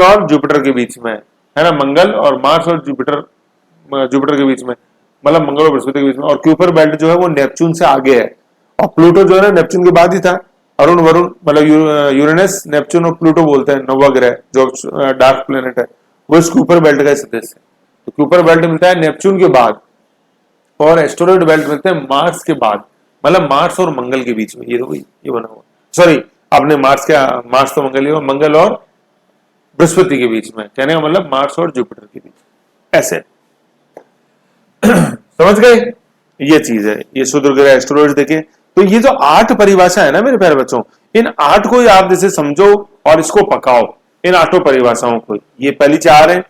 और जुपिटर के बीच में है ना, मंगल और मार्स और जुपिटर के बीच में, मतलब मंगल और बृहस्पति के बीच में। और क्यूपर बेल्ट जो है वो नेपच्यून से आगे है, और प्लूटो जो है ना नेपच्यून के बाद ही था। अरुण वरुण मतलब यूरेनस, नेपच्यून और प्लूटो बोलते हैं नौवा ग्रह, जो डार्क प्लेनेट है, वो इस क्यूपर बेल्ट का सदस्य है। तो क्यूपर बेल्ट मिलता है नेपच्यून के बाद, और एस्टेरॉइड बेल्ट मिलते हैं मार्स के बाद, मतलब मार्स और मंगल के बीच में। ये तो ये बना हुआ, सॉरी आपने मार्स तो मंगल ही, मंगल और बृहस्पति के बीच में, कहने का मतलब मार्स और जुपिटर के बीच, ऐसे समझ गए। ये चीज है, ये शुद्र ग्रह एस्टेरॉइड देखे। तो ये जो 8 परिभाषा है ना मेरे प्यारे बच्चों, इन 8 को ही आप जैसे समझो और इसको पकाओ, इन 8 परिभाषाओं को। ये पहली 4 है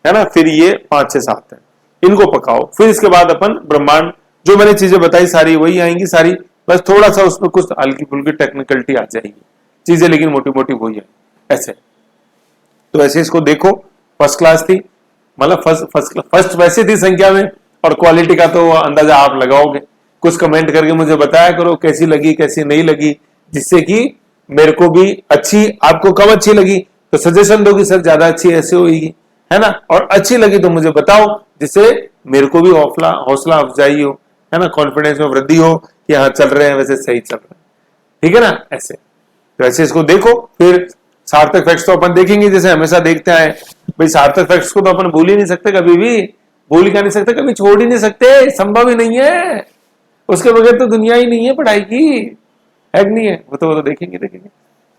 ना, फिर ये 5 6 7 है, इनको पकाओ। फिर इसके बाद अपन ब्रह्मांड, जो मैंने चीजें बताई सारी वही आएंगी सारी, बस थोड़ा सा उसमें कुछ हल्की फुल्की टेक्निकलिटी आ जाएगी चीजें, लेकिन मोटी मोटी वही है ऐसे। तो ऐसे इसको देखो, फर्स्ट क्लास थी, मतलब फर्स्ट वैसे थी संख्या में, और क्वालिटी का तो अंदाजा आप लगाओगे। कुछ कमेंट करके मुझे बताया करो कैसी लगी कैसी नहीं लगी, जिससे कि मेरे को भी अच्छी, आपको कम अच्छी लगी तो सजेशन दो कि सर ज्यादा अच्छी ऐसे होगी, है ना, और अच्छी लगी तो मुझे बताओ, जिससे मेरे को भी हौसला अफजाई हो, है ना, कॉन्फिडेंस में वृद्धि हो कि हाँ चल रहे हैं वैसे सही चल रहे हैं, ठीक है ना। ऐसे तो ऐसे इसको देखो। फिर सार्थक फैक्ट्स तो अपन देखेंगे जैसे हमेशा देखते आए भाई, सार्थक फैक्ट्स को तो अपन भूल ही नहीं सकते, कभी भी भूल ही नहीं सकते, कभी छोड़ ही नहीं सकते, संभव ही नहीं है, उसके बगैर तो दुनिया ही नहीं है पढ़ाई की, है नहीं है, वो तो देखेंगे।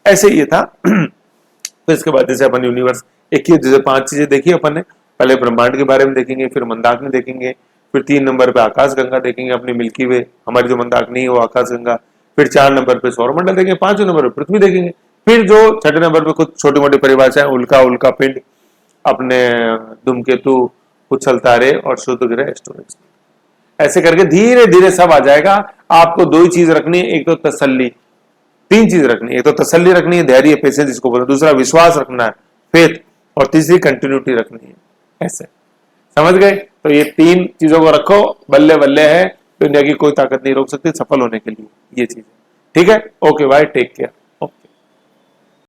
ऐसे ही था। तो इसके बाद जैसे अपन यूनिवर्स एक ही, जैसे 5 चीजें देखी अपन ने, पहले ब्रह्मांड के बारे में देखेंगे, फिर मंदाकिनी देखेंगे, फिर 3 नंबर पे आकाश गंगा देखेंगे, अपनी मिल्की वे, हमारी जो मंदाकिनी है वो आकाश गंगा, फिर 4 नंबर पे सौरमंडल देखेंगे, 5वें नंबर पे पृथ्वी देखेंगे, फिर जो 6ठे नंबर पे कुछ छोटी मोटी परिभाषाएं, उल्का पिंड, अपने धूमकेतु, उछल तारे और शुद्ध ग्रह एस्टेरॉइड्स। ऐसे करके धीरे धीरे सब आ जाएगा। आपको 2 ही चीज रखनी है, एक तो तसल्ली, 3 चीज रखनी है, एक तो तसल्ली रखनी है, धैर्य पेशेंस जिसको बोलते हैं, दूसरा विश्वास रखना है, फेथ, और तीसरी कंटिन्यूटी रखनी है। ऐसे समझ गए। तो ये 3 चीजों को रखो, बल्ले बल्ले है, दुनिया की कोई ताकत नहीं रोक सकती सफल होने के लिए, ये चीज, ठीक है। Okay bye, take care.